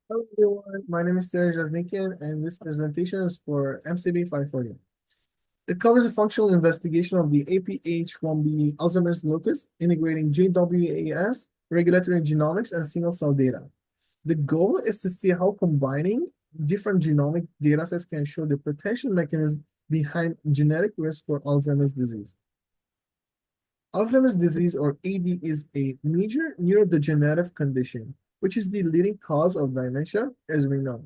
Hello everyone, my name is Serge Jasnikian and this presentation is for MCB 540. It covers a functional investigation of the APH1B Alzheimer's locus, integrating JWAS, regulatory genomics, and single cell data. The goal is to see how combining different genomic data sets can show the potential mechanism behind genetic risk for Alzheimer's disease. Alzheimer's disease, or AD, is a major neurodegenerative condition, which is the leading cause of dementia, as we know,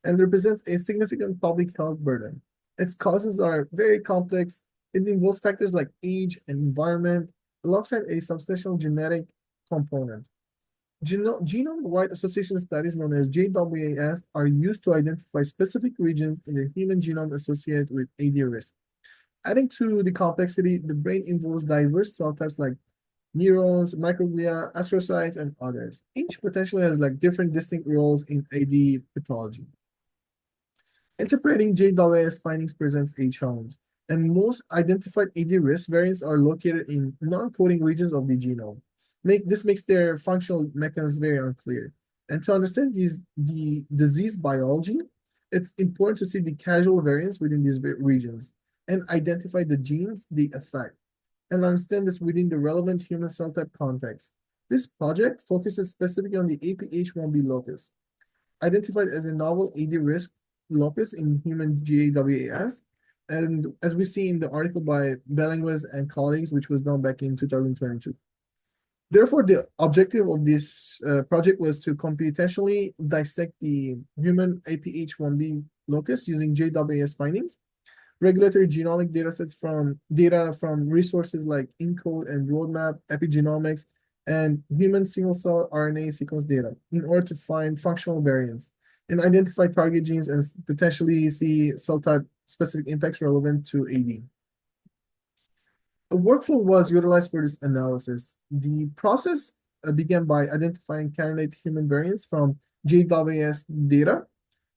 and represents a significant public health burden. Its causes are very complex. It involves factors like age and environment, alongside a substantial genetic component. Genome-wide association studies, known as JWAS, are used to identify specific regions in the human genome associated with AD risk. Adding to the complexity, the brain involves diverse cell types like neurons, microglia, astrocytes, and others. Each potentially has like different distinct roles in AD pathology. Interpreting JWS findings presents a challenge, and most identified AD risk variants are located in non-coding regions of the genome. This makes their functional mechanisms very unclear. And to understand the disease biology, it's important to see the causal variants within these regions and identify the genes they affect, and understand this within the relevant human cell type context. This project focuses specifically on the APH1B locus, identified as a novel AD risk locus in human GAWAS. And as we see in the article by Bellinguez and colleagues, which was done back in 2022. Therefore, the objective of this project was to computationally dissect the human APH1B locus using JWS findings, regulatory genomic data from resources like ENCODE and Roadmap, epigenomics, and human single-cell RNA sequence data in order to find functional variants and identify target genes and potentially see cell type specific impacts relevant to AD. A workflow was utilized for this analysis. The process began by identifying candidate human variants from JWS data.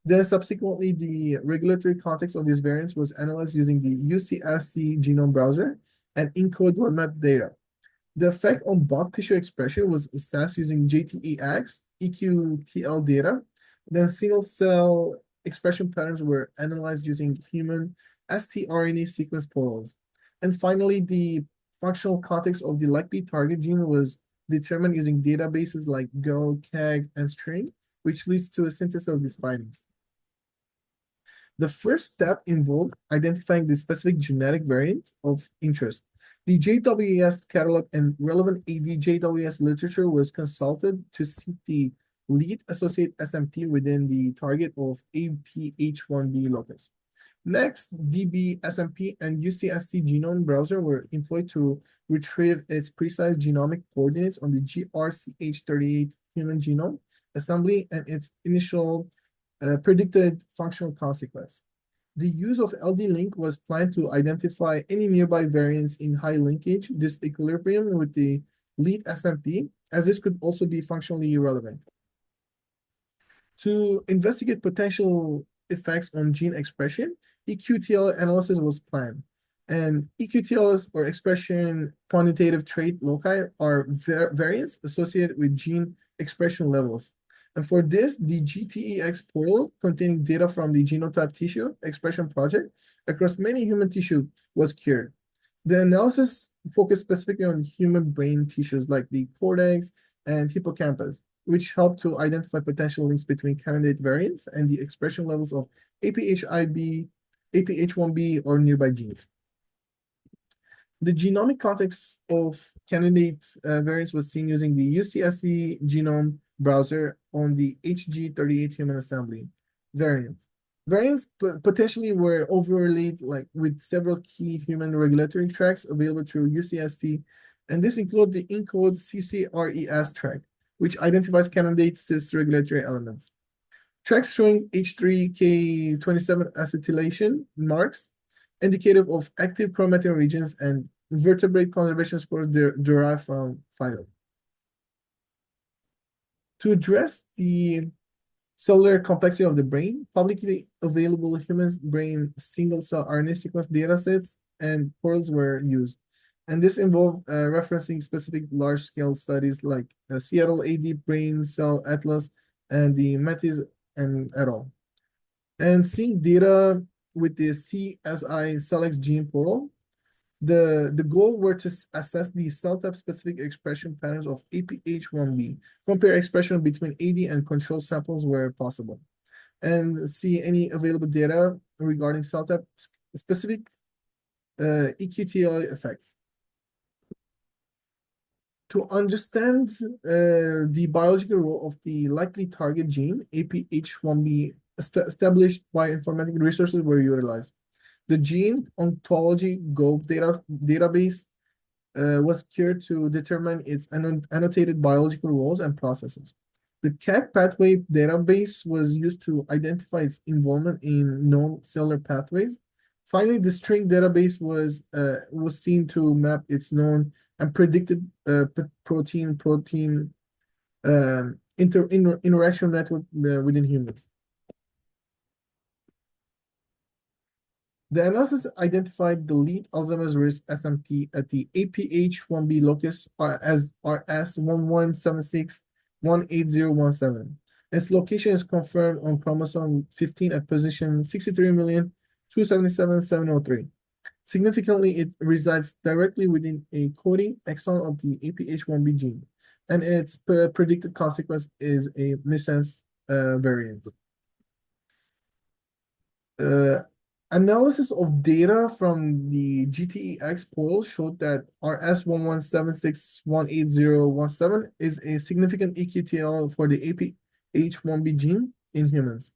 Then subsequently, the regulatory context of these variants was analyzed using the UCSC genome browser and ENCODE roadmap data. The effect on bulk tissue expression was assessed using JTAX, EQTL data. Then single cell expression patterns were analyzed using human sTRNA sequence portals. And finally, the functional context of the likely target gene was determined using databases like Go, KEGG, and String, which leads to a synthesis of these findings. The first step involved identifying the specific genetic variant of interest. The JWS catalog and relevant AD JWS literature was consulted to seek the lead associate SMP within the target of APH1B locus. Next, DB, SMP, and UCSC genome browser were employed to retrieve its precise genomic coordinates on the GRCH38 human genome assembly and its initial predicted functional consequence. The use of LD-Link was planned to identify any nearby variants in high linkage disequilibrium with the lead SMP, as this could also be functionally relevant. To investigate potential effects on gene expression, EQTL analysis was planned. And EQTLs, or expression quantitative trait loci, are variants associated with gene expression levels. And for this, the GTEX portal containing data from the genotype tissue expression project across many human tissue was cured. The analysis focused specifically on human brain tissues like the cortex and hippocampus, which helped to identify potential links between candidate variants and the expression levels of APHIB, APH1B, or nearby genes. The genomic context of candidate variants was seen using the UCSC genome browser on the HG38 human assembly variants. Variants potentially were overlaid with several key human regulatory tracks available through UCSC, and this included the ENCODE CCRES track, which identifies candidate cis regulatory elements. Tracks showing H3K27 acetylation marks, indicative of active chromatin regions, and vertebrate conservation scores derived from phyto. To address the cellular complexity of the brain, publicly available human brain single-cell RNA sequence datasets and portals were used. And this involved referencing specific large-scale studies like Seattle AD Brain Cell Atlas and the Mattis and et al. And seeing data with the CSI Select Gene Portal, the goal were to assess the cell type specific expression patterns of APH1B, compare expression between AD and control samples where possible, and see any available data regarding cell type specific EQTL effects. To understand the biological role of the likely target gene, APH1B, established bioinformatic resources were utilized. The gene ontology database was cured to determine its annotated biological roles and processes. The CAG pathway database was used to identify its involvement in known cellular pathways. Finally, the string database was seen to map its known and predicted protein interaction network within humans. The analysis identified the lead Alzheimer's risk SMP at the APH1B locus as rs117618017. Its location is confirmed on chromosome 15 at position 63,277,703. Significantly, it resides directly within a coding exon of the APH1B gene, and its predicted consequence is a missense variant. Analysis of data from the GTEx portal showed that rs117618017 is a significant EQTL for the APH1B gene in humans.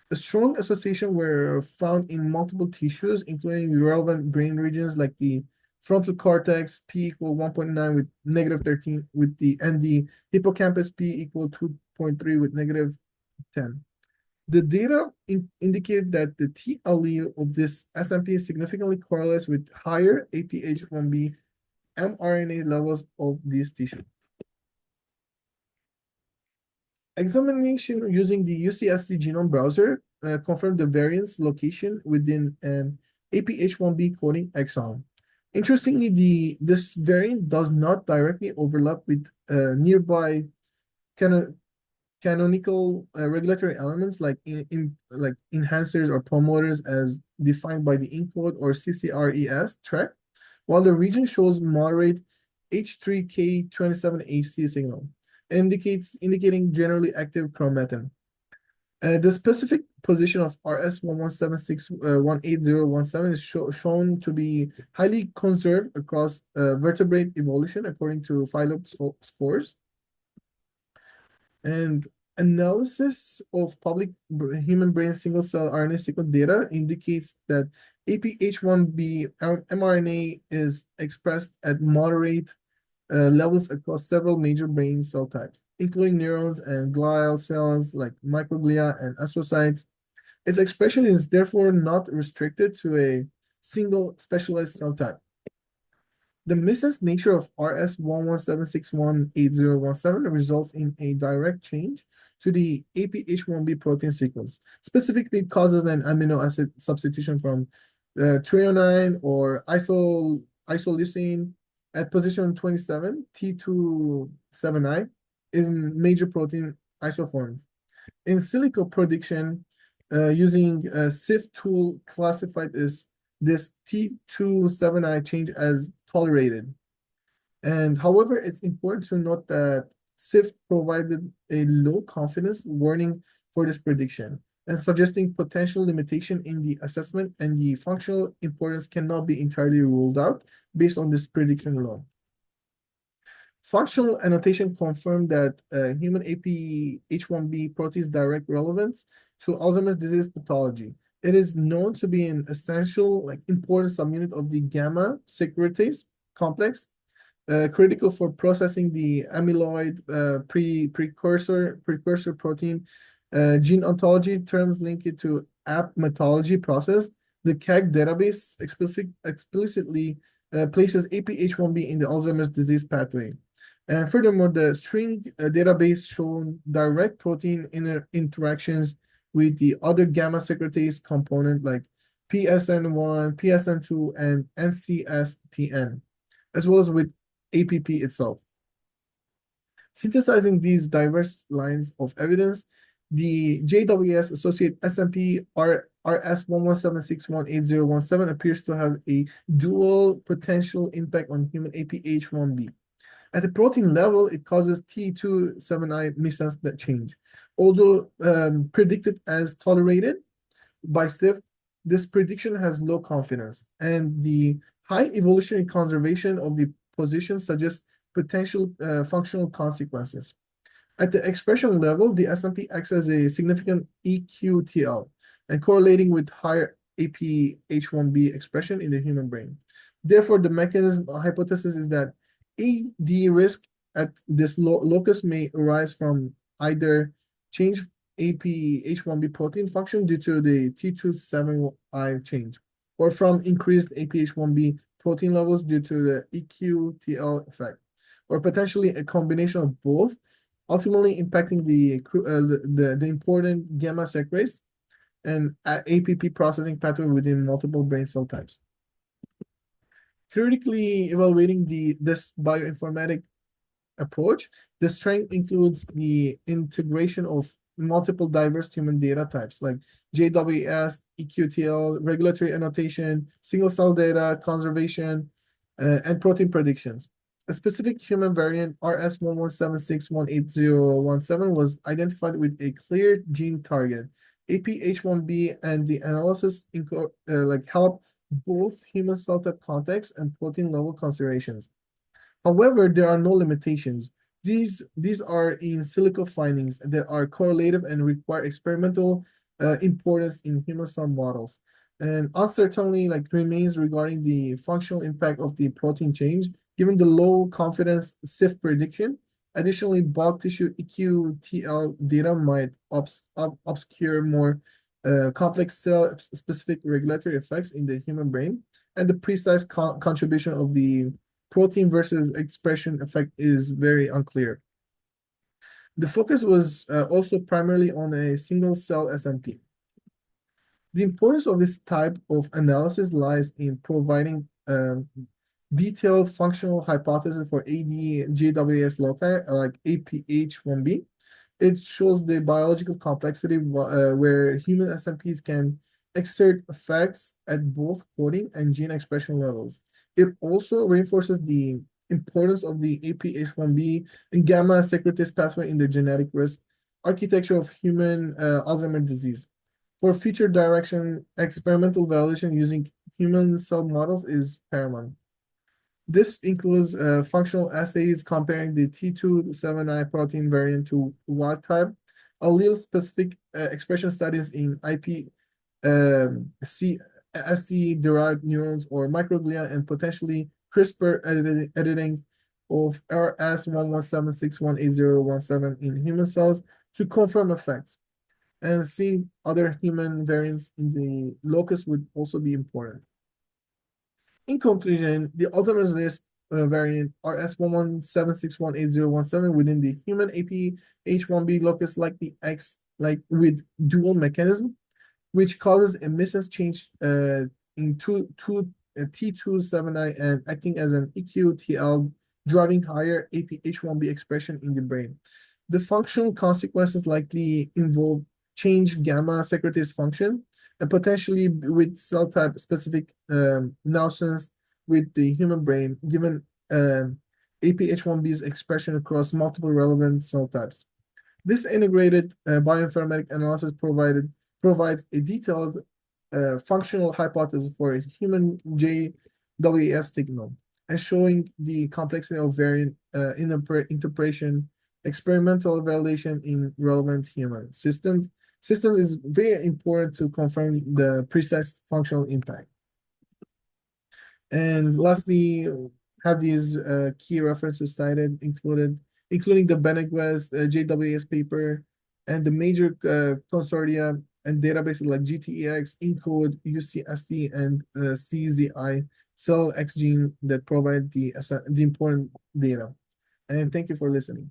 A strong association were found in multiple tissues, including relevant brain regions like the frontal cortex, P equal 1.9 with negative 13, and the hippocampus, P equal 2.3 with negative 10. The data indicate that the T allele of this SMP significantly correlates with higher APH1B mRNA levels of these tissues. Examination using the UCSC genome browser confirmed the variant's location within an APH1B coding exon. Interestingly, this variant does not directly overlap with nearby canonical regulatory elements like like enhancers or promoters as defined by the ENCODE or CCRES track, while the region shows moderate H3K27AC signal, indicating generally active chromatin. The specific position of rs117618017 is shown to be highly conserved across vertebrate evolution according to phyloid spores. And analysis of public human brain single-cell RNA sequence data indicates that APH1B mRNA is expressed at moderate levels across several major brain cell types, including neurons and glial cells like microglia and astrocytes. Its expression is therefore not restricted to a single specialized cell type. The missense nature of rs117618017 results in a direct change to the APH1B protein sequence. Specifically, it causes an amino acid substitution from threonine or isoleucine at position 27, T27I, in major protein isoforms. In silico prediction, using a SIFT tool classified this T27I change as tolerated. And however, it's important to note that SIFT provided a low confidence warning for this prediction and suggesting potential limitation in the assessment, and the functional importance cannot be entirely ruled out based on this prediction alone. Functional annotation confirmed that human APH1B protein's direct relevance to Alzheimer's disease pathology. It is known to be an essential, important subunit of the gamma secretase complex, critical for processing the amyloid precursor protein. Gene ontology terms link it to apoptometallurgy process. The CAG database explicitly places APH1B in the Alzheimer's disease pathway. And furthermore, the string database shown direct protein interactions with the other gamma secretase component like PSN1, PSN2, and NCSTN, as well as with APP itself. Synthesizing these diverse lines of evidence, the JWS associate SMP rs117618017 appears to have a dual potential impact on human APH1B. At the protein level, it causes T27I missense that change. Although predicted as tolerated by SIFT, this prediction has low confidence, and the high evolutionary conservation of the position suggests potential functional consequences. At the expression level, the SMP acts as a significant EQTL and correlating with higher APH1B expression in the human brain. Therefore, the mechanism hypothesis is that AD risk at this locus may arise from either change APH1B protein function due to the T27I change, or from increased APH1B protein levels due to the EQTL effect, or potentially a combination of both, ultimately impacting the important gamma secretase and APP processing pathway within multiple brain cell types. Critically evaluating this bioinformatic approach, the strength includes the integration of multiple diverse human data types like JWS, EQTL, regulatory annotation, single cell data, conservation, and protein predictions. A specific human variant, rs117618017, was identified with a clear gene target, APH1B, and the analysis help both human cell type context and protein level considerations. However, there are no limitations. These are in silico findings that are correlative and require experimental importance in human cell models. And uncertainty remains regarding the functional impact of the protein change, given the low confidence SIF prediction. Additionally, bulk tissue EQTL data might obscure more complex cell-specific regulatory effects in the human brain, and the precise contribution of the protein versus expression effect is very unclear. The focus was also primarily on a single cell SMP. The importance of this type of analysis lies in providing detailed functional hypothesis for AD-JWS loci like APH1B. It shows the biological complexity where human SMPs can exert effects at both coding and gene expression levels. It also reinforces the importance of the APH1B and gamma secretase pathway in the genetic risk architecture of human Alzheimer's disease. For future direction, experimental validation using human cell models is paramount. This includes functional assays comparing the T27I protein variant to wild type, allele-specific expression studies in SC-derived neurons or microglia, and potentially CRISPR editing of rs117618017 in human cells to confirm effects. And seeing other human variants in the locus would also be important. In conclusion, the Alzheimer's list variant rs117618017 within the human APH1B locus with dual mechanism, which causes a missense change in T27I and acting as an EQTL, driving higher APH1B expression in the brain. The functional consequences likely involve change gamma secretase function, and potentially with cell type specific nonsense with the human brain, given APH1B's expression across multiple relevant cell types. This integrated bioinformatic analysis provides a detailed functional hypothesis for a human JWS signal, and showing the complexity of variant interpretation, experimental validation in relevant human systems. System is very important to confirm the precise functional impact. And lastly, have these key references cited, including the Beniguez JWS paper and the major consortia and databases like GTEx, ENCODE, UCSC, and CZI, Cell X Gene, that provide the important data. And thank you for listening.